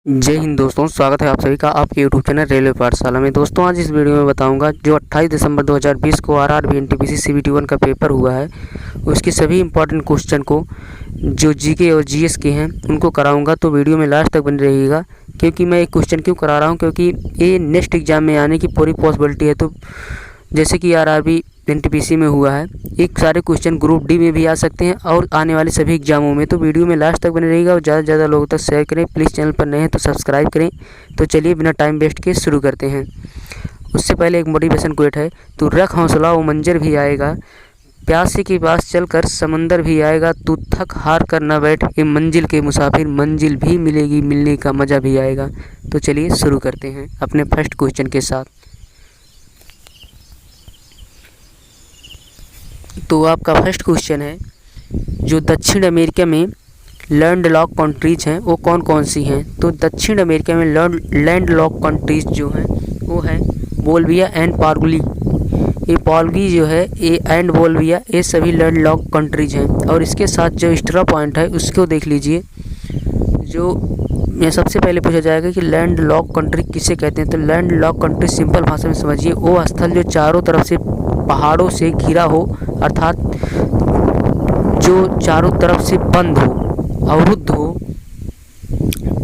जय हिंद दोस्तों, स्वागत है आप सभी का आपके यूट्यूब चैनल रेलवे पाठशाला में। दोस्तों आज इस वीडियो में बताऊंगा जो 28 दिसंबर 2020 को आरआरबी एनटीपीसी सीबीटी 1 का पेपर हुआ है उसके सभी इंपॉर्टेंट क्वेश्चन को जो जीके और जीएस के हैं उनको कराऊंगा। तो वीडियो में लास्ट तक बने रहिएगा, क्योंकि मैं एक क्वेश्चन क्यों करा रहा हूँ, क्योंकि ये नेक्स्ट एग्जाम में आने की पूरी पॉसिबिलिटी है। तो जैसे कि आरआरबी एनटीपीसी में हुआ है, एक सारे क्वेश्चन ग्रुप डी में भी आ सकते हैं और आने वाले सभी एग्जामों में। तो वीडियो में लास्ट तक बने रहेगा और ज़्यादा से ज़्यादा लोगों तक शेयर करें। प्लीज़ चैनल पर नए हैं तो सब्सक्राइब करें। तो चलिए बिना टाइम वेस्ट के शुरू करते हैं। उससे पहले एक मोटिवेशन कोट है, तू रख हौसला वो मंजर भी आएगा, प्यासे के पास चलकर समंदर भी आएगा, तू थक हार कर न बैठ ये मंजिल के मुसाफिर, मंजिल भी मिलेगी, मिलने का मज़ा भी आएगा। तो चलिए शुरू करते हैं अपने फर्स्ट क्वेश्चन के साथ। तो आपका फर्स्ट क्वेश्चन है, जो दक्षिण अमेरिका में लैंडलॉक कंट्रीज हैं वो कौन कौन सी हैं। तो दक्षिण अमेरिका में लैंडलॉक कंट्रीज जो हैं वो हैं बोल्विया एंड पाराग्वे। ये पाराग्वे जो है ये एंड बोल्विया ये सभी लैंडलॉक कंट्रीज हैं। और इसके साथ जो एक्स्ट्रा पॉइंट है उसको देख लीजिए। जो ये सबसे पहले पूछा जाएगा कि लैंडलॉक कंट्री किसे कहते हैं। तो लैंडलॉक कंट्री सिंपल भाषा में समझिए, वो स्थल जो चारों तरफ से पहाड़ों से घिरा हो, अर्थात जो चारों तरफ से बंद हो, अवरुद्ध हो,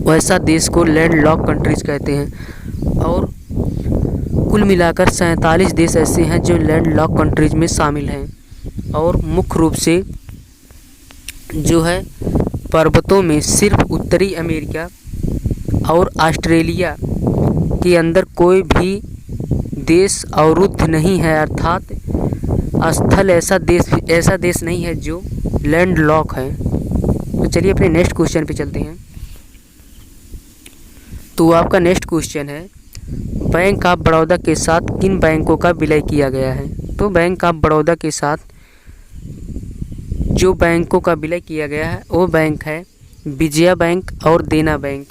वैसा देश को लैंडलॉक कंट्रीज कहते हैं। और कुल मिलाकर 47 देश ऐसे हैं जो लैंडलॉक कंट्रीज में शामिल हैं। और मुख्य रूप से जो है पर्वतों में सिर्फ उत्तरी अमेरिका और ऑस्ट्रेलिया के अंदर कोई भी देश अवरुद्ध नहीं है, अर्थात स्थल ऐसा देश नहीं है जो लैंडलॉक है। तो चलिए अपने नेक्स्ट क्वेश्चन पे चलते हैं। तो आपका नेक्स्ट क्वेश्चन है, बैंक ऑफ बड़ौदा के साथ किन बैंकों का विलय किया गया है। तो बैंक ऑफ बड़ौदा के साथ जो बैंकों का विलय किया गया है वो बैंक है विजया बैंक और देना बैंक।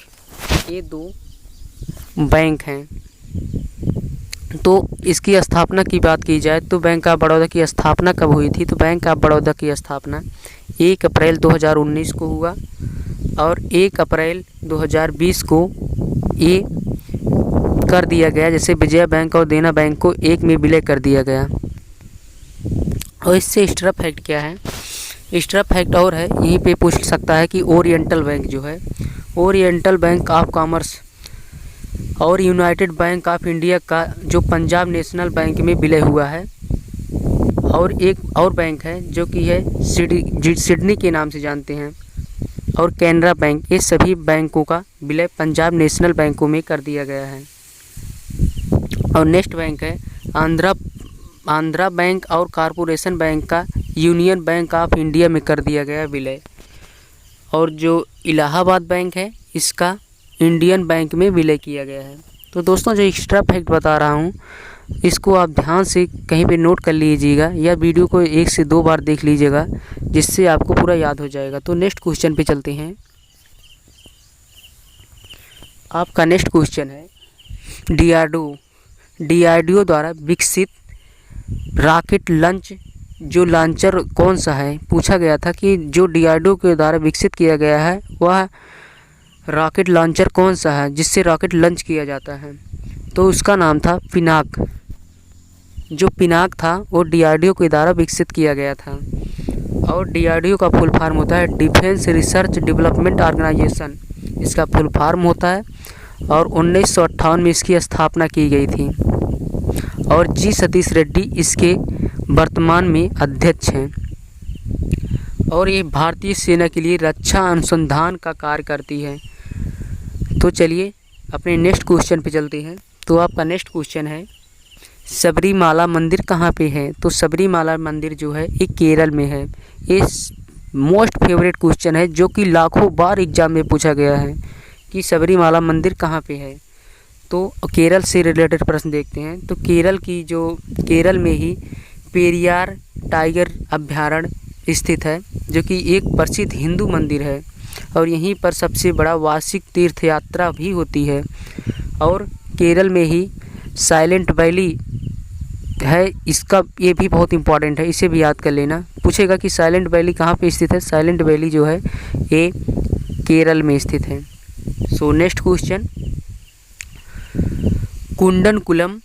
ये दो बैंक हैं। तो इसकी स्थापना की बात की जाए तो बैंक ऑफ बड़ौदा की स्थापना कब हुई थी। तो बैंक ऑफ बड़ौदा की स्थापना 1 अप्रैल 2019 को हुआ और 1 अप्रैल 2020 को ये कर दिया गया, जैसे विजया बैंक और देना बैंक को एक में विलय कर दिया गया। और इससे एक्स्ट्रा फैक्ट क्या है, एक्स्ट्रा फैक्ट और है, यहीं पे पूछ सकता है कि ओरिएंटल बैंक जो है, ओरिएंटल बैंक ऑफ कॉमर्स और यूनाइटेड बैंक ऑफ इंडिया का जो पंजाब नेशनल बैंक में विलय हुआ है। और एक और बैंक है जो कि है सिडनी के नाम से जानते हैं, और कैनरा बैंक। ये सभी बैंकों का विलय पंजाब नेशनल बैंकों में कर दिया गया है। और नेक्स्ट बैंक है आंध्रा बैंक और कॉरपोरेशन बैंक का यूनियन बैंक ऑफ इंडिया में कर दिया गया विलय। और जो इलाहाबाद बैंक है इसका इंडियन बैंक में विलय किया गया है। तो दोस्तों जो एक्स्ट्रा फैक्ट बता रहा हूँ इसको आप ध्यान से कहीं पे नोट कर लीजिएगा या वीडियो को 1 से 2 बार देख लीजिएगा, जिससे आपको पूरा याद हो जाएगा। तो नेक्स्ट क्वेश्चन पे चलते हैं। आपका नेक्स्ट क्वेश्चन है, डीआरडीओ द्वारा विकसित रॉकेट लॉन्चर कौन सा है। पूछा गया था कि जो डीआरडीओ के द्वारा विकसित किया गया है वह रॉकेट लॉन्चर कौन सा है जिससे रॉकेट लॉन्च किया जाता है। तो उसका नाम था पिनाक। जो पिनाक था वो डीआरडीओ के द्वारा विकसित किया गया था। और डीआरडीओ का फुल फॉर्म होता है डिफेंस रिसर्च डेवलपमेंट ऑर्गेनाइजेशन, इसका फुल फॉर्म होता है। और 1958 में इसकी स्थापना की गई थी। और जी सतीश रेड्डी इसके वर्तमान में अध्यक्ष हैं। और ये भारतीय सेना के लिए रक्षा अनुसंधान का कार्य करती है। तो चलिए अपने नेक्स्ट क्वेश्चन पे चलते हैं। तो आपका नेक्स्ट क्वेश्चन है, सबरीमाला मंदिर कहाँ पे है। तो सबरीमाला मंदिर जो है ये केरल में है। ये मोस्ट फेवरेट क्वेश्चन है जो कि लाखों बार एग्जाम में पूछा गया है कि सबरीमाला मंदिर कहाँ पे है। तो केरल से रिलेटेड प्रश्न देखते हैं। तो केरल में ही पेरियार टाइगर अभ्यारण्य स्थित है, जो कि एक प्रसिद्ध हिंदू मंदिर है। और यहीं पर सबसे बड़ा वार्षिक तीर्थ यात्रा भी होती है। और केरल में ही साइलेंट वैली है, इसका ये भी बहुत इंपॉर्टेंट है, इसे भी याद कर लेना। पूछेगा कि साइलेंट वैली कहाँ पे स्थित है। साइलेंट वैली जो है ये केरल में स्थित है। सो नेक्स्ट क्वेश्चन, कुंडनकुलम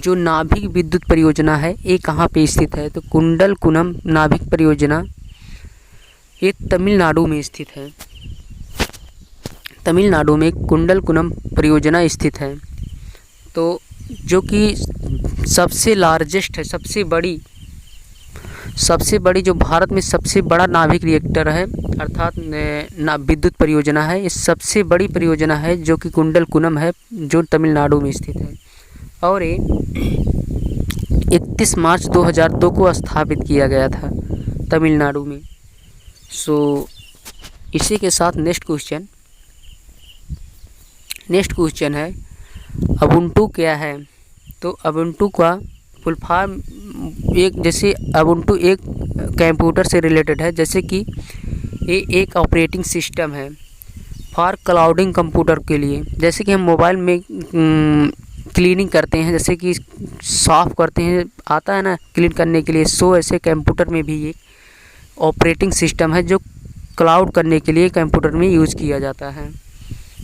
जो नाभिक विद्युत परियोजना है ये कहाँ पे स्थित है? तो कुंडलकुलम नाभिक परियोजना ये तमिलनाडु में स्थित है। तमिलनाडु में कुंडलकुलम परियोजना स्थित है। तो जो कि सबसे लार्जेस्ट है, सबसे बड़ी जो भारत में सबसे बड़ा नाभिक रिएक्टर है अर्थात विद्युत परियोजना है, ये सबसे बड़ी परियोजना है जो कि कुंडलकुलम है जो तमिलनाडु में स्थित है। और ये 31 मार्च 2002 को स्थापित किया गया था तमिलनाडु में। सो इसी के साथ नेक्स्ट क्वेश्चन है उबुंटू क्या है? तो उबुंटू का फुल फॉर्म जैसे उबुंटू एक कंप्यूटर से रिलेटेड है, जैसे कि ये एक ऑपरेटिंग सिस्टम है फॉर क्लाउडिंग कंप्यूटर के लिए। जैसे कि हम मोबाइल में क्लीनिंग करते हैं, जैसे कि साफ़ करते हैं, आता है ना क्लीन करने के लिए, सो ऐसे कंप्यूटर में भी एक ऑपरेटिंग सिस्टम है जो क्लाउड करने के लिए कंप्यूटर में यूज़ किया जाता है।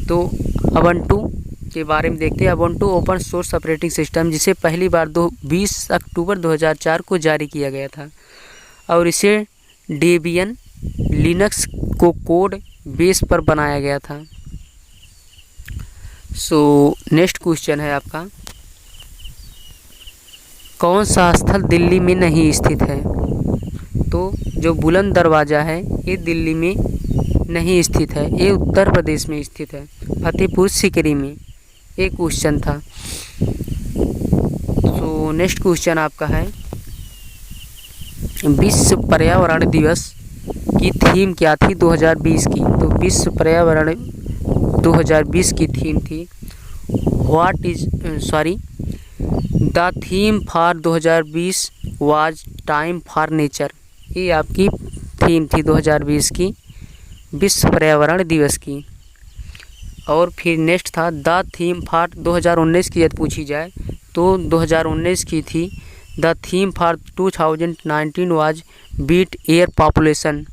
तो उबुंटू के बारे में देखते हैं। Ubuntu open source operating system जिसे पहली बार 20 अक्टूबर 2004 को जारी किया गया था और इसे डेबियन लिनक्स को कोड बेस पर बनाया गया था। सो नेक्स्ट क्वेश्चन है आपका, कौन सा स्थल दिल्ली में नहीं स्थित है? तो जो बुलंद दरवाज़ा है ये दिल्ली में नहीं स्थित है, ये उत्तर प्रदेश में स्थित है, फतेहपुर सीकरी में। ये क्वेश्चन था। सो नेक्स्ट क्वेश्चन आपका है, विश्व पर्यावरण दिवस की थीम क्या थी 2020 की? तो विश्व पर्यावरण 2020 की थीम थी the theme for 2020 was time for nature. ये आपकी थीम थी 2020 की विश्व पर्यावरण दिवस की। और फिर नेक्स्ट था द थीम फॉर 2019 की यदि पूछी जाए तो 2019 की थी the theme for 2019 was beat air pollution.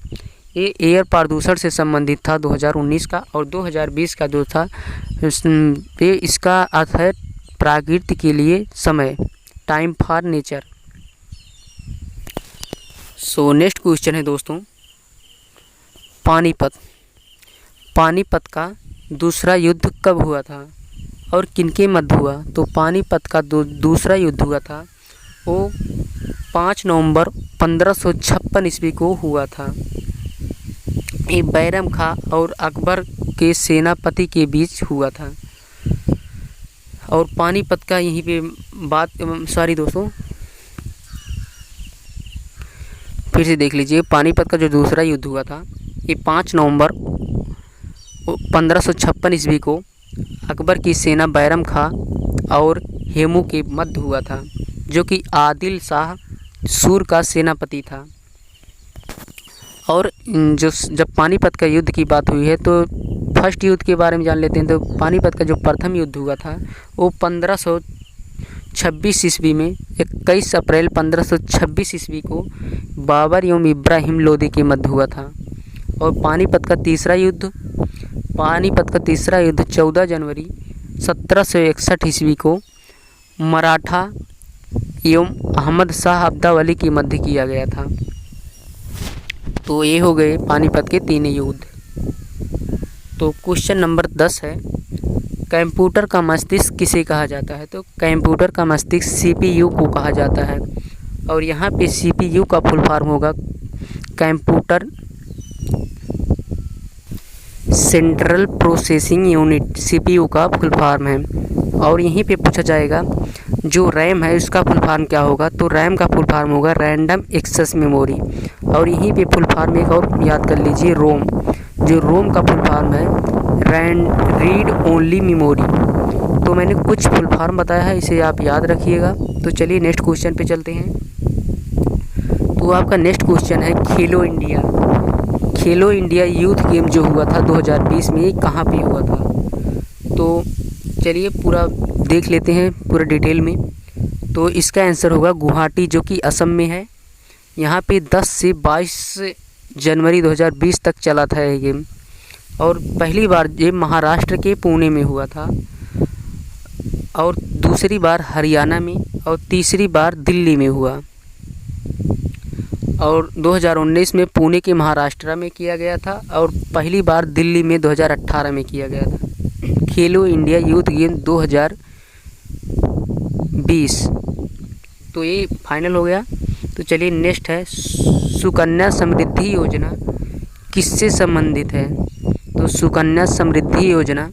ये एयर प्रदूषण से संबंधित था 2019 का। और 2020 का जो था ये इसका अर्थ है प्रकृति के लिए समय, time for nature. So next question है दोस्तों, पानीपत का दूसरा युद्ध कब हुआ था और किनके मध्य हुआ? तो पानीपत का दूसरा युद्ध हुआ था वो 5 नवंबर 1556 ईस्वी को हुआ था। ये बैरम खां और अकबर के सेनापति के बीच हुआ था। और पानीपत का यहीं पे दोस्तों फिर से देख लीजिए, पानीपत का जो दूसरा युद्ध हुआ था ये 5 नवंबर 1556 ईस्वी को अकबर की सेना बैरम खां और हेमू के मध्य हुआ था, जो कि आदिल शाह सूर का सेनापति था। और जब पानीपत का युद्ध की बात हुई है तो फर्स्ट युद्ध के बारे में जान लेते हैं। तो पानीपत का जो प्रथम युद्ध हुआ था वो 1526 ईस्वी में 21 अप्रैल 1526 ईस्वी को बाबर एवं इब्राहिम लोदी के मध्य हुआ था। और पानीपत का तीसरा युद्ध 14 जनवरी 1761 ईस्वी को मराठा एवं अहमद शाह अब्दावली के मध्य किया गया था। तो ये हो गए पानीपत के 3 युद्ध। तो क्वेश्चन नंबर 10 है, कंप्यूटर का मस्तिष्क किसे कहा जाता है? तो कंप्यूटर का मस्तिष्क CPU को कहा जाता है। और यहाँ पे CPU का फुल फॉर्म होगा computer central processing unit, CPU का फुल फॉर्म है। और यहीं पे पूछा जाएगा जो रैम है उसका फुल फॉर्म क्या होगा? तो रैम का फुल फॉर्म होगा रैंडम एक्सेस मेमोरी। और यहीं पे फुल फॉर्म एक और याद कर लीजिए, रोम। जो रोम का फुल फॉर्म है रीड ओनली मेमोरी। तो मैंने कुछ फुल फॉर्म बताया है, इसे आप याद रखिएगा। तो चलिए नेक्स्ट क्वेश्चन पे चलते हैं। तो आपका नेक्स्ट क्वेश्चन है खेलो इंडिया यूथ गेम जो हुआ था 2020 में, ये कहाँ पे हुआ था? तो चलिए पूरा देख लेते हैं पूरा डिटेल में। तो इसका आंसर होगा गुवाहाटी, जो कि असम में है। यहाँ पे 10 से 22 जनवरी 2020 तक चला था ये गेम। और पहली बार ये महाराष्ट्र के पुणे में हुआ था, और दूसरी बार हरियाणा में, और तीसरी बार दिल्ली में हुआ। और 2019 में पुणे के महाराष्ट्र में किया गया था, और पहली बार दिल्ली में 2018 में किया गया था। खेलो इंडिया यूथ गेम 2020। तो ये फाइनल हो गया। तो चलिए नेक्स्ट है, सुकन्या समृद्धि योजना किससे संबंधित है? तो सुकन्या समृद्धि योजना,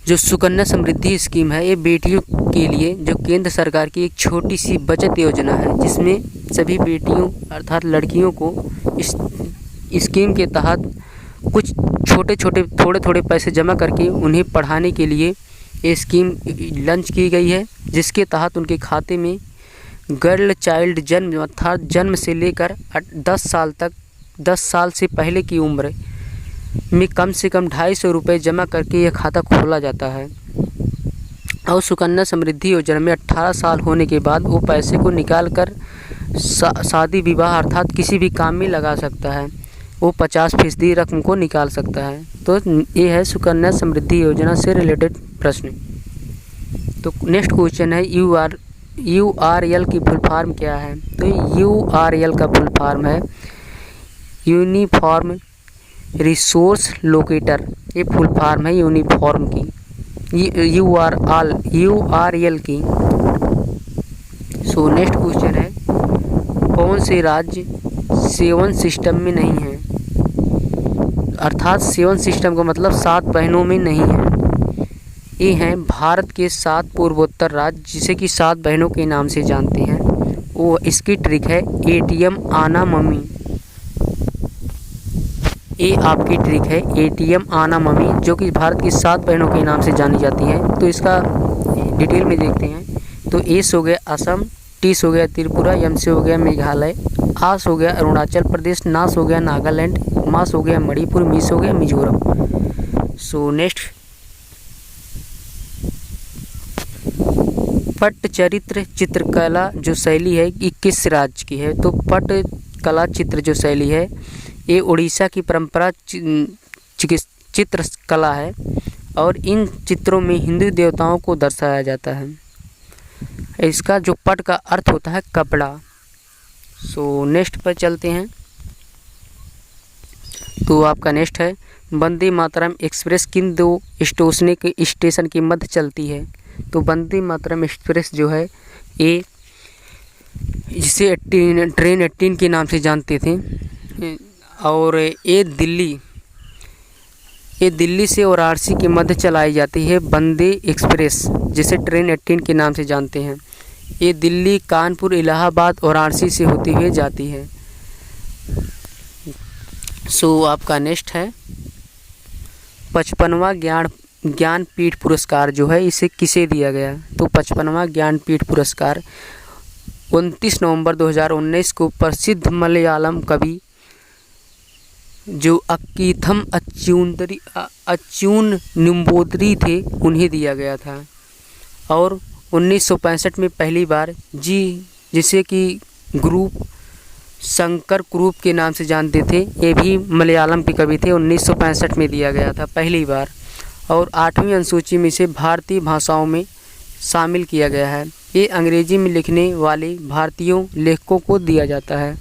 जो सुकन्या समृद्धि स्कीम है, ये बेटियों के लिए जो केंद्र सरकार की एक छोटी सी बचत योजना है, जिसमें सभी बेटियों अर्थात लड़कियों को इस स्कीम के तहत कुछ छोटे छोटे थोड़े पैसे जमा करके उन्हें पढ़ाने के लिए ये स्कीम लॉन्च की गई है, जिसके तहत उनके खाते में गर्ल चाइल्ड जन्म अर्थात जन्म से लेकर 10 साल तक, 10 साल से पहले की उम्र में कम से कम 250 रुपये जमा करके यह खाता खोला जाता है। और सुकन्या समृद्धि योजना में 18 साल होने के बाद वो पैसे को निकाल कर शादी विवाह अर्थात किसी भी काम में लगा सकता है। वो 50% रकम को निकाल सकता है। तो ये है सुकन्या समृद्धि योजना से रिलेटेड प्रश्न। तो नेक्स्ट क्वेश्चन है, URL की फुल फॉर्म क्या है? तो URL का फुल फॉर्म है यूनिफॉर्म रिसोर्स लोकेटर। ये फुल फॉर्म है यूनिफॉर्म की, URL की। सो नेक्स्ट क्वेश्चन है, कौन से राज्य 7 सिस्टम में नहीं है? अर्थात 7 सिस्टम का मतलब 7 बहनों में नहीं है। ये हैं भारत के 7 पूर्वोत्तर राज्य, जिसे कि 7 बहनों के नाम से जानते हैं। वो इसकी ट्रिक है ATM आना मम्मी। ये आपकी ट्रिक है ATM आना मम्मी, जो कि भारत की 7 बहनों के नाम से जानी जाती है। तो इसका डिटेल में देखते हैं। तो एस हो गया असम, टीस हो गया त्रिपुरा, एम से हो गया मेघालय, आस हो गया अरुणाचल प्रदेश, नास हो गया नागालैंड, मास हो गया मणिपुर, मीस हो गया मिजोरम। सो नेक्स्ट, पट्टचरित्र चित्रकला जो शैली है ये किस राज्य की है? तो पट्टकला चित्र जो शैली है ये उड़ीसा की परंपरा चित्रकला है, और इन चित्रों में हिंदू देवताओं को दर्शाया जाता है। इसका जो पट का अर्थ होता है कपड़ा। सो नेक्स्ट पर चलते हैं। तो आपका नेक्स्ट है, वंदे मातरम एक्सप्रेस किन 2 स्टेशन के मध्य चलती है? तो वंदे मातरम एक्सप्रेस जो है ये, जिसे ट्रेन 18 के नाम से जानते थे, और ये दिल्ली से वाराणसी के मध्य चलाई जाती है वंदे एक्सप्रेस, जिसे ट्रेन 18 के नाम से जानते हैं। ये दिल्ली, कानपुर, इलाहाबाद, वाराणसी से होती हुई जाती है। सो आपका नेक्स्ट है, 55वां ज्ञानपीठ पुरस्कार जो है इसे किसे दिया गया? तो 55वां ज्ञानपीठ पुरस्कार 29 नवंबर 2019 को प्रसिद्ध मलयालम कवि जो अक्कीथम अच्युन नंबूदरी थे उन्हें दिया गया था। और 1965 में पहली बार जिसे कि ग्रुप शंकर ग्रुप के नाम से जानते थे, ये भी मलयालम के कवि थे। 1965 में दिया गया था पहली बार। और 8वीं अनुसूची में से भारतीय भाषाओं में शामिल किया गया है। ये अंग्रेजी में लिखने वाले भारतीयों लेखकों को दिया जाता है।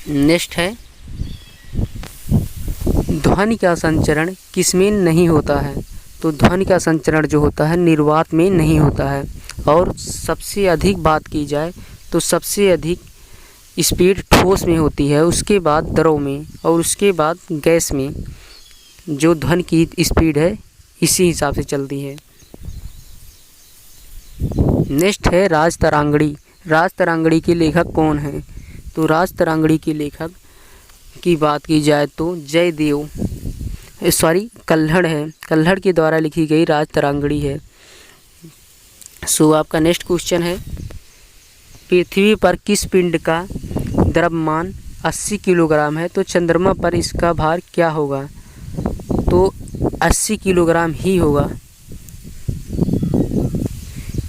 नेक्स्ट है, ध्वनि का संचरण किसमें नहीं होता है? तो ध्वनि का संचरण जो होता है निर्वात में नहीं होता है। और सबसे अधिक बात की जाए तो सबसे अधिक स्पीड ठोस में होती है, उसके बाद द्रव में, और उसके बाद गैस में जो ध्वनि की स्पीड है इसी हिसाब से चलती है। नेक्स्ट है राजतरंगिणी। राजतरंगिणी के लेखक कौन हैं? तो राजतरंगिणी के लेखक की बात की जाए तो कल्हड़ है। कल्हड़ के द्वारा लिखी गई राजतरंगिणी है। सो आपका नेक्स्ट क्वेश्चन है, पृथ्वी पर किस पिंड का द्रव्यमान 80 किलोग्राम है? तो चंद्रमा पर इसका भार क्या होगा? तो 80 किलोग्राम ही होगा,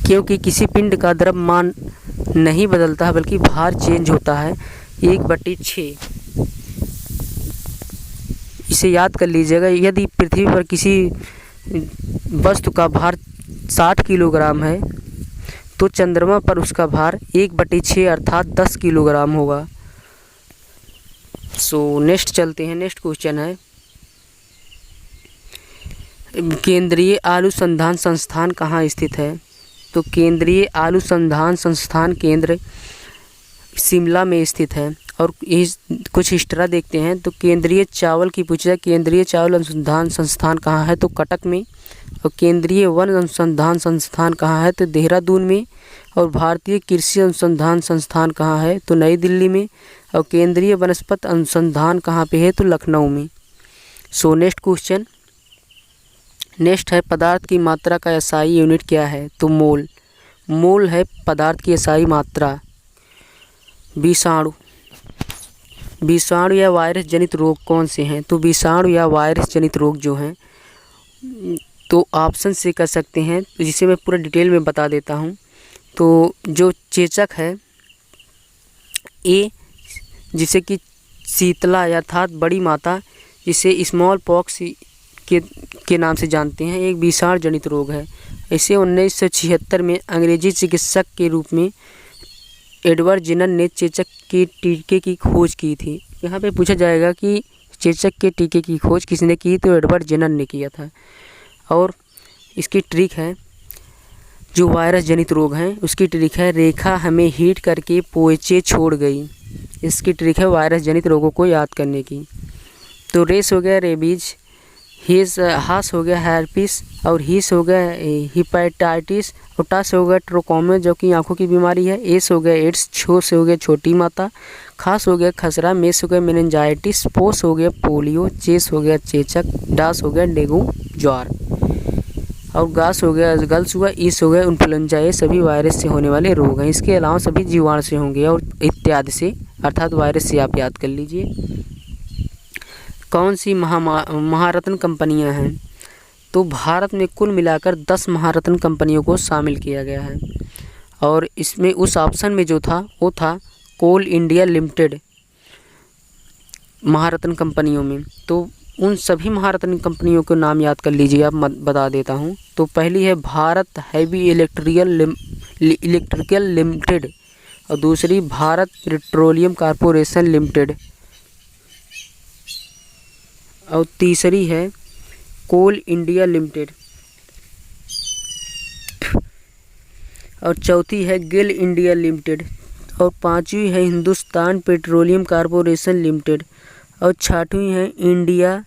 क्योंकि किसी पिंड का द्रव्यमान नहीं बदलता बल्कि भार चेंज होता है। 1/6 इसे याद कर लीजिएगा। यदि पृथ्वी पर किसी वस्तु का भार 60 किलोग्राम है तो चंद्रमा पर उसका भार 1/6 अर्थात 10 किलोग्राम होगा। सो नेक्स्ट चलते हैं। नेक्स्ट क्वेश्चन है, केंद्रीय अनुसंधान संस्थान कहाँ स्थित है? तो केंद्रीय अनुसंधान संस्थान केंद्र शिमला में स्थित है। और इस कुछ हिस्ट्री देखते हैं। तो केंद्रीय चावल की पूछा, केंद्रीय चावल अनुसंधान संस्थान कहाँ है? तो कटक में। और केंद्रीय वन अनुसंधान संस्थान कहाँ है? तो देहरादून में। और भारतीय कृषि अनुसंधान संस्थान कहाँ है? तो नई दिल्ली में। और केंद्रीय वनस्पति अनुसंधान कहाँ पे है? तो लखनऊ में। सो नेक्स्ट क्वेश्चन, नेक्स्ट है, पदार्थ की मात्रा का एसआई यूनिट क्या है? तो मोल। मोल है पदार्थ की एसआई मात्रा। विषाणु या वायरस जनित रोग कौन से हैं? तो विषाणु या वायरस जनित रोग जो हैं, तो ऑप्शन से कर सकते हैं, जिसे मैं पूरा डिटेल में बता देता हूं। तो जो चेचक है ए, जिसे कि शीतला अर्थात बड़ी माता, जिसे स्मॉल पॉक्स के नाम से जानते हैं, एक विषाणु जनित रोग है। इसे 1976 में अंग्रेजी चिकित्सक के रूप में एडवर्ड जेनर ने चेचक के टीके की खोज की थी। यहाँ पे पूछा जाएगा कि चेचक के टीके की खोज किसने की? तो एडवर्ड जेनर ने किया था। और इसकी ट्रिक है, जो वायरस जनित रोग हैं उसकी ट्रिक है, रेखा हमें हीट करके पोचे छोड़ गई। इसकी ट्रिक है वायरस जनित रोगों को याद करने की। तो रेस हो गया रेबीज, हास हो गया हैर्पिस, और हीस हो गया हिपेटाइटिस, और टास हो गया ट्रोकोमा जो कि आंखों की बीमारी है, एस हो गया एड्स, छो से हो गया छोटी माता, खास हो गया खसरा, मेस हो गया मेनिंजाइटिस, पोस हो गया पोलियो, चेस हो गया चेचक, डास हो गया डेंगू ज्वार, और गास हो गया गल्स हुआ, ईस हो गया इन्फ्लुएंजा। ये सभी वायरस से होने वाले रोग हैं। इसके अलावा सभी जीवाणु से होंगे और इत्यादि से, अर्थात वायरस से आप याद कर लीजिए। कौन सी महारत्न कंपनियां हैं? तो भारत में कुल मिलाकर 10 महारत्न कंपनियों को शामिल किया गया है। और इसमें उस ऑप्शन में जो था वो था कोल इंडिया लिमिटेड महारत्न कंपनियों में। तो उन सभी महारत्न कंपनियों के नाम याद कर लीजिए, आप बता देता हूँ। तो पहली है भारत हैवी इलेक्ट्रिकल लिमिटेड, और दूसरी भारत पेट्रोलियम कॉरपोरेशन लिमिटेड, और तीसरी है कोल इंडिया लिमिटेड, और चौथी है गेल इंडिया लिमिटेड, और पांचवी है हिंदुस्तान पेट्रोलियम कॉरपोरेशन लिमिटेड, और छठवीं है इंडिया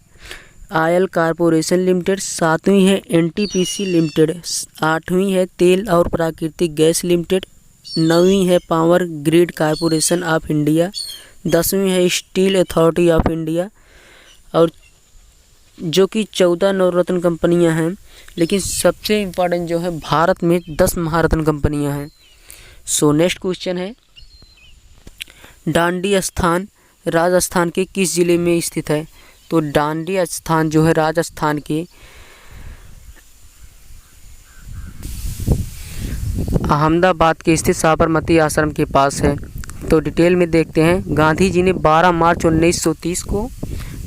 ऑयल कॉरपोरेशन लिमिटेड, सातवीं है एनटीपीसी लिमिटेड, आठवीं है तेल और प्राकृतिक गैस लिमिटेड, नौवीं है power grid corporation of India, 10वीं है स्टील अथॉरिटी ऑफ इंडिया। और जो कि 14 नवरत्न कंपनियां हैं, लेकिन सबसे इम्पोर्टेंट जो है भारत में 10 महारत्न कंपनियां हैं। सो नेक्स्ट क्वेश्चन है, डांडी स्थान राजस्थान के किस जिले में स्थित है? तो डांडी स्थान जो है राजस्थान के अहमदाबाद के स्थित साबरमती आश्रम के पास है। तो डिटेल में देखते हैं। गांधी जी ने 12 मार्च 1930 को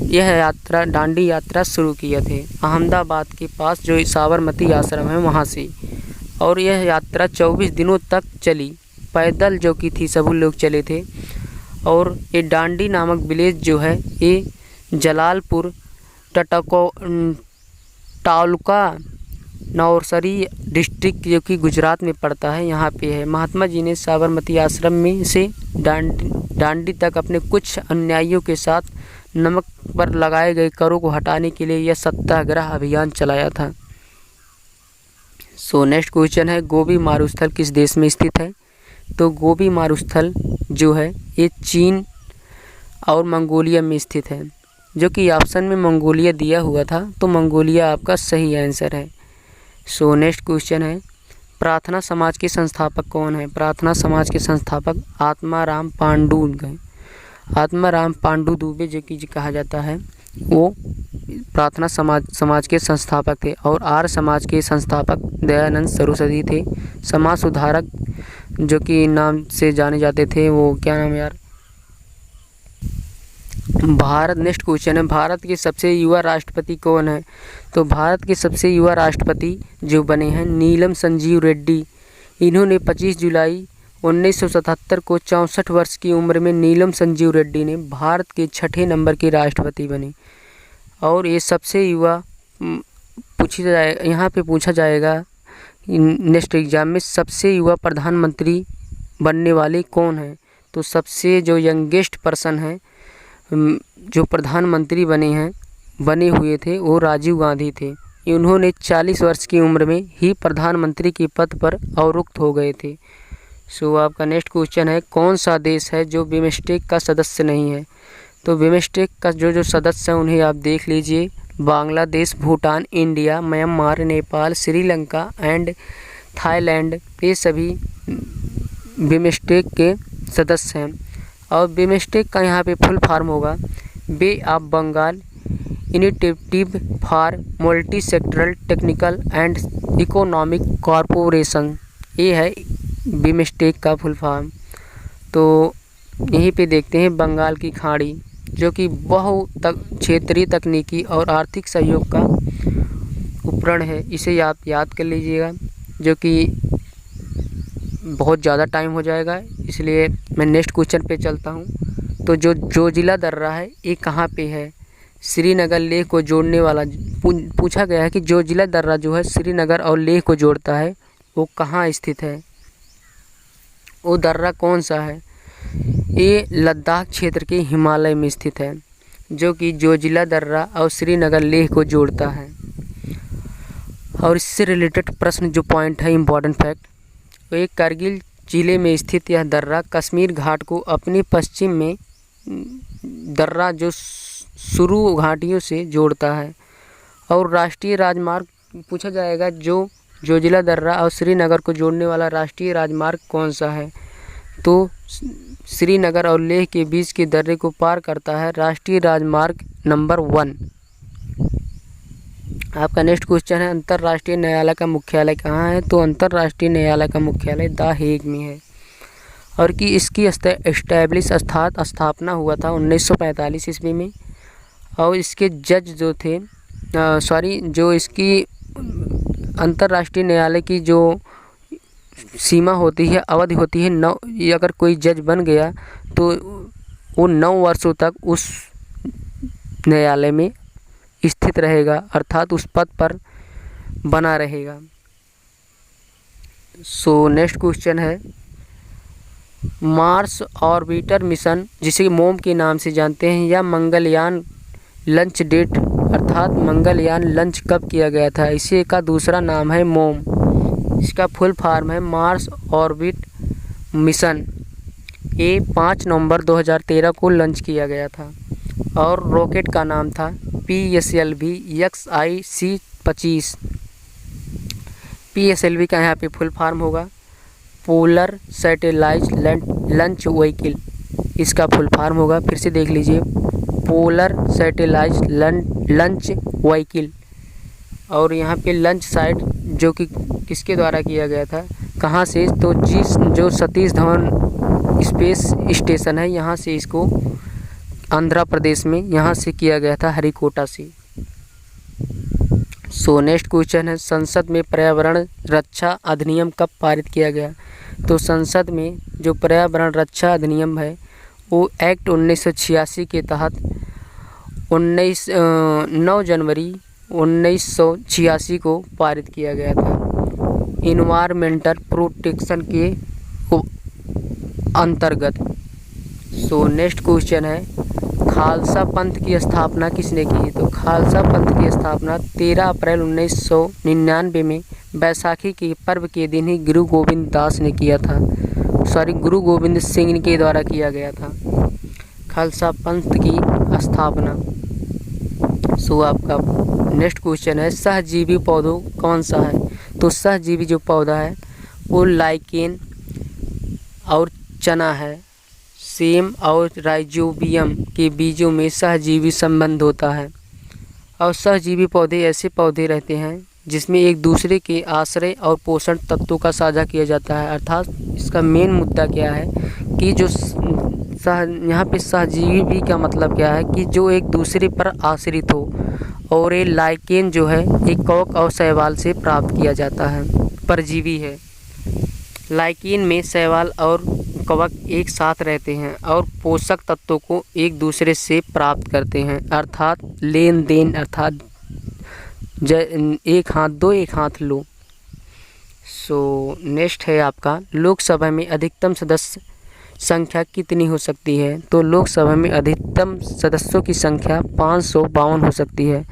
यह यात्रा, डांडी यात्रा शुरू किए थे अहमदाबाद के पास जो साबरमती आश्रम है वहाँ से। और यह यात्रा 24 दिनों तक चली, पैदल जो की थी, सभी लोग चले थे। और ये डांडी नामक विलेज जो है ये जलालपुर तालुका नौसरी डिस्ट्रिक्ट जो कि गुजरात में पड़ता है, यहाँ पे है। महात्मा जी ने साबरमती आश्रम में से डांडी तक अपने कुछ अनुयायियों के साथ नमक पर लगाए गए करों को हटाने के लिए यह सत्याग्रह अभियान चलाया था। सो नेक्स्ट क्वेश्चन है, गोबी मारुस्थल किस देश में स्थित है? तो गोबी मारुस्थल जो है ये चीन और मंगोलिया में स्थित है, जो कि ऑप्शन में मंगोलिया दिया हुआ था, तो मंगोलिया आपका सही आंसर है। सो नेक्स्ट क्वेश्चन है, प्रार्थना समाज के संस्थापक कौन है? प्रार्थना समाज के संस्थापक आत्माराम पांडु दुबे जो कि कहा जाता है, वो प्रार्थना समाज के संस्थापक थे। और आर्य समाज के संस्थापक दयानंद सरस्वती थे। समाज सुधारक जो कि नाम से जाने जाते थे, वो क्या नाम यार, भारत, नेक्स्ट क्वेश्चन है, भारत के सबसे युवा राष्ट्रपति कौन है? तो भारत के सबसे युवा राष्ट्रपति जो बने हैं नीलम संजीव रेड्डी। इन्होंने 25 जुलाई 1977 को 64 वर्ष की उम्र में नीलम संजीव रेड्डी ने भारत के 6ठे नंबर के राष्ट्रपति बने। और ये सबसे युवा यहाँ पे पूछा जाएगा नेक्स्ट एग्जाम में, सबसे युवा प्रधानमंत्री बनने वाले कौन हैं? तो सबसे जो यंगेस्ट पर्सन है जो प्रधानमंत्री बने हुए थे वो राजीव गांधी थे। उन्होंने 40 वर्ष की उम्र में ही प्रधानमंत्री के पद पर अवरुक्त हो गए थे। सो आपका नेक्स्ट क्वेश्चन है, कौन सा देश है जो बिमस्टेक का सदस्य नहीं है? तो बिमस्टेक का जो सदस्य हैं उन्हें आप देख लीजिए, Bangladesh, Bhutan, India, Myanmar, Nepal, Sri Lanka and Thailand, ये सभी बिमस्टेक के सदस्य हैं। और बिमस्टेक का यहाँ पे फुल फॉर्म होगा bay of Bengal initiative for multi sectoral technical and economic corporation, ये है बिमस्टेक का फुल फॉर्म। तो यहीं पे देखते हैं बंगाल की खाड़ी, जो कि बहु क्षेत्रीय तकनीकी और आर्थिक सहयोग का उपकरण है। इसे आप याद कर लीजिएगा, जो कि बहुत ज़्यादा टाइम हो जाएगा, इसलिए मैं नेक्स्ट क्वेश्चन पे चलता हूँ। तो जो जिला दर्रा है ये कहाँ पे है? श्रीनगर लेह को जोड़ने वाला पूछा गया है कि जो जिला दर्रा जो है श्रीनगर और लेह को जोड़ता है वो कहाँ स्थित है, वो दर्रा कौन सा है? ये लद्दाख क्षेत्र के हिमालय में स्थित है, जो कि जो जिला दर्रा और श्रीनगर लेह को जोड़ता है। और इससे रिलेटेड प्रश्न जो पॉइंट है इम्पॉर्टेंट फैक्ट, तो एक कारगिल जिले में स्थित यह दर्रा कश्मीर घाट को अपने पश्चिम में दर्रा जो सुरू घाटियों से जोड़ता है। और राष्ट्रीय राजमार्ग पूछा जाएगा, जो जिला दर्रा और श्रीनगर को जोड़ने वाला राष्ट्रीय राजमार्ग कौन सा है? तो श्रीनगर और लेह के बीच के दर्रे को पार करता है राष्ट्रीय राजमार्ग नंबर 1। आपका नेक्स्ट क्वेश्चन है, अंतर्राष्ट्रीय न्यायालय का मुख्यालय कहाँ है? तो अंतर्राष्ट्रीय न्यायालय का मुख्यालय द हेग में है। और कि इसकी एस्टैब्लिश स्थापना हुआ था 1945 ईस्वी में। और इसके जज जो थे जो इसकी अंतर्राष्ट्रीय न्यायालय की जो सीमा होती है, अवधि होती है 9, अगर कोई जज बन गया तो वो 9 वर्षों तक उस न्यायालय में स्थित रहेगा, अर्थात उस पद पर बना रहेगा। सो नेक्स्ट क्वेश्चन है, मार्स ऑर्बिटर मिशन, जिसे मोम के नाम से जानते हैं, या मंगलयान लंच डेट, अर्थात मंगलयान लंच कब किया गया था? इसी का दूसरा नाम है मोम। इसका फुल फॉर्म है मार्स ऑर्बिट मिशन। ये 5 नवंबर 2013 को लंच किया गया था। और रॉकेट का नाम था PSLV XIC-25। PSLV का यहाँ पे फुल फॉर्म होगा पोलर सैटेलाइट लंच व्हीकल। इसका फुल फॉर्म होगा, फिर से देख लीजिए, पोलर सैटेलाइट लंच व्हीकल। और यहाँ पे लंच साइट जो कि किसके द्वारा किया गया था, कहाँ से? तो जो सतीश धवन स्पेस स्टेशन है, यहाँ से इसको आंध्र प्रदेश में यहाँ से किया गया था, हरिकोटा से। सो नेक्स्ट क्वेश्चन है, संसद में पर्यावरण रक्षा अधिनियम कब पारित किया गया? तो संसद में जो पर्यावरण रक्षा अधिनियम है वो एक्ट 1986 के तहत 9 जनवरी 1986 को पारित किया गया था, इन्वायरमेंटल प्रोटेक्शन के अंतर्गत। सो नेक्स्ट क्वेश्चन है, खालसा पंथ की स्थापना किसने की? तो खालसा पंथ की स्थापना 13 अप्रैल 1999 में बैसाखी के पर्व के दिन ही गुरु गोविंद दास ने किया था, गुरु गोविंद सिंह के द्वारा किया गया था खालसा पंथ की स्थापना। सो आपका नेक्स्ट क्वेश्चन है, सहजीवी पौधों कौन सा है? तो सहजीवी जो पौधा है वो लाइकेन और चना है। सेम और राइजोबियम के बीजों में सहजीवी संबंध होता है। और सहजीवी पौधे ऐसे पौधे रहते हैं जिसमें एक दूसरे के आश्रय और पोषण तत्वों का साझा किया जाता है। अर्थात इसका मेन मुद्दा क्या है कि जो यहाँ पे सहजीवी का मतलब क्या है कि जो एक दूसरे पर आश्रित हो, और ये लाइकेन जो है एक कवक और शैवाल से प्राप्त किया जाता है, परजीवी है। लाइकेन में शैवाल और कवक एक साथ रहते हैं और पोषक तत्वों को एक दूसरे से प्राप्त करते हैं, अर्थात लेन देन, अर्थात एक हाथ दो एक हाथ लो। सो नेक्स्ट है आपका, लोकसभा में अधिकतम सदस्य संख्या कितनी हो सकती है? तो लोकसभा में अधिकतम सदस्यों की संख्या 552 हो सकती है।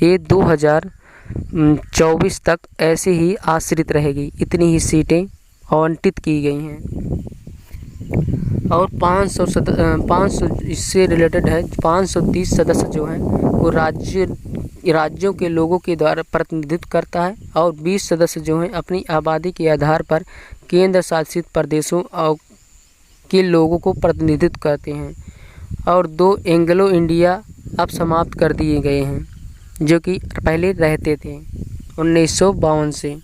ये 2024 तक ऐसे ही आश्रित रहेगी, इतनी ही सीटें आवंटित की गई हैं। और 500 इससे रिलेटेड है, 530 सदस्य जो हैं वो राज्यों के लोगों के द्वारा प्रतिनिधित्व करता है, और 20 सदस्य जो हैं अपनी आबादी के आधार पर केंद्र शासित प्रदेशों और के लोगों को प्रतिनिधित्व करते हैं। और 2 एंग्लो इंडिया अब समाप्त कर दिए गए हैं, जो कि पहले रहते थे 1952 से।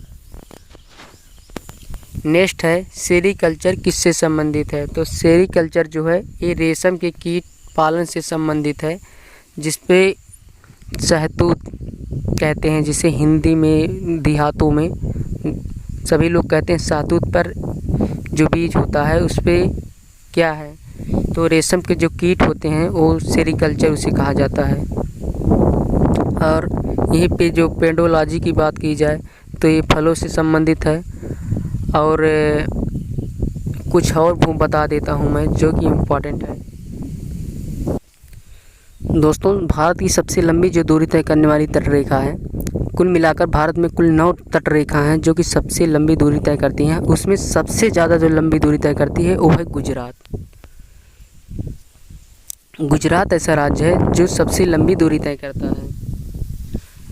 नेक्स्ट है, सेरीकल्चर किससे संबंधित है? तो सेरीकल्चर जो है ये रेशम के कीट पालन से संबंधित है, जिसपे शहतूत कहते हैं, जिसे हिंदी में देहातों में सभी लोग कहते हैं शहतूत, पर जो बीज होता है उस पे क्या है, तो रेशम के जो कीट होते हैं वो सेरीकल्चर उसे कहा जाता है। और यहीं पे जो पेडोलॉजी की बात की जाए तो ये फलों से संबंधित है। और कुछ और बता देता हूँ मैं जो कि इम्पोर्टेंट है। दोस्तों, भारत की सबसे लंबी जो दूरी तय करने वाली तटरेखा है, कुल मिलाकर भारत में कुल 9 तटरेखा हैं जो कि सबसे लंबी दूरी तय करती हैं। उसमें सबसे ज़्यादा जो लंबी दूरी तय करती है वो है गुजरात। गुजरात ऐसा राज्य है जो सबसे लंबी दूरी तय करता है।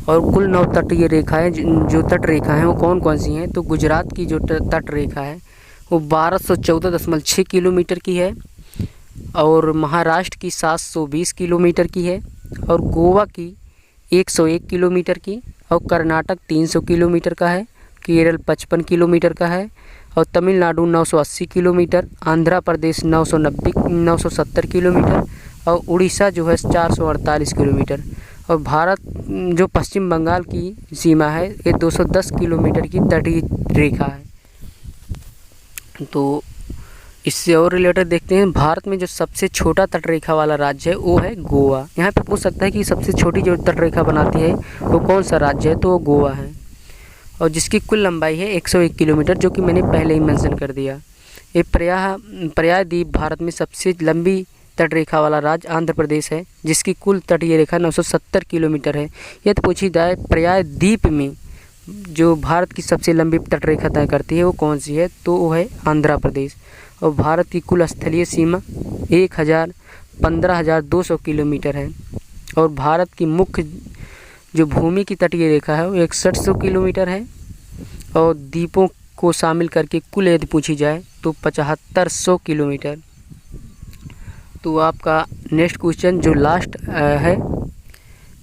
और कुल 9 तटीय रेखाएं जो तट रेखा हैं वो कौन कौन सी हैं? तो गुजरात की जो तट रेखा है वो 1214.6 किलोमीटर की है, और महाराष्ट्र की 720 किलोमीटर की है, और गोवा की 101 किलोमीटर की, और कर्नाटक 300 किलोमीटर का है, केरल 55 किलोमीटर का है, और तमिलनाडु 980 किलोमीटर, आंध्र प्रदेश 970 किलोमीटर, और उड़ीसा जो है 448 किलोमीटर। और भारत जो पश्चिम बंगाल की सीमा है ये 210 किलोमीटर की तटीय रेखा है। तो इससे और रिलेटेड देखते हैं, भारत में जो सबसे छोटा तटरेखा वाला राज्य है वो है गोवा। यहाँ पे पूछ सकता है कि सबसे छोटी जो तटरेखा बनाती है वो कौन सा राज्य है, तो वो गोवा है, और जिसकी कुल लंबाई है 101 किलोमीटर, जो कि मैंने पहले ही मेंशन कर दिया। ये प्रायद्वीप भारत में सबसे लंबी तटरेखा वाला राज्य आंध्र प्रदेश है, जिसकी कुल तटीय रेखा 970 किलोमीटर है। यदि पूछी जाए प्रायद्वीप में जो भारत की सबसे लंबी तटरेखा तय करती है वो कौन सी है, तो वो है आंध्र प्रदेश। और भारत की कुल स्थलीय सीमा 15,200 किलोमीटर है। और भारत की मुख्य जो भूमि की तटीय रेखा है वो 6100 किलोमीटर है, और द्वीपों को शामिल करके कुल यदि पूछी जाए तो 7500 किलोमीटर। तो आपका नेक्स्ट क्वेश्चन जो लास्ट है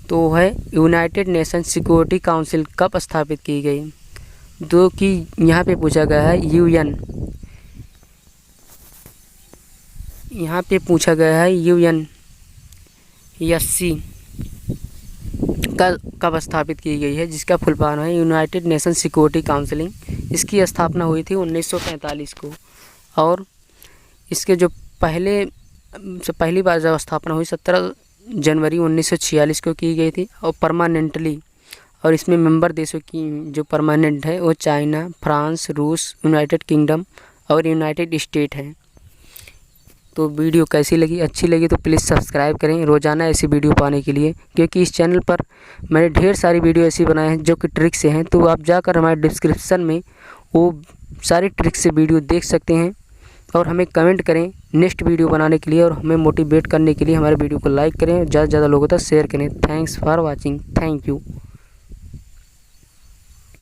तो है, यूनाइटेड नेशन सिक्योरिटी काउंसिल कब स्थापित की गई? जो कि यहाँ पे पूछा गया है यूएन, यहाँ पे पूछा गया है UNSC कब स्थापित की गई है, जिसका फुल फॉर्म है यूनाइटेड नेशन सिक्योरिटी काउंसिलिंग। इसकी स्थापना हुई थी 1945 को, और इसके जो पहली बार जब स्थापना हुई 17 जनवरी 1946 को की गई थी, और परमानेंटली। और इसमें मेंबर देशों की जो परमानेंट है वो चाइना, फ्रांस, रूस, यूनाइटेड किंगडम और यूनाइटेड स्टेट है। तो वीडियो कैसी लगी? अच्छी लगी तो प्लीज़ सब्सक्राइब करें रोज़ाना ऐसी वीडियो पाने के लिए, क्योंकि इस चैनल पर मैंने ढेर सारी वीडियो ऐसी बनाए हैं जो कि ट्रिक से हैं। तो आप जाकर हमारे डिस्क्रिप्शन में वो सारी ट्रिक से वीडियो देख सकते हैं, और हमें कमेंट करें नेक्स्ट वीडियो बनाने के लिए, और हमें मोटिवेट करने के लिए हमारे वीडियो को लाइक करें, ज़्यादा से ज़्यादा लोगों तक शेयर करें। Thanks for watching, thank you.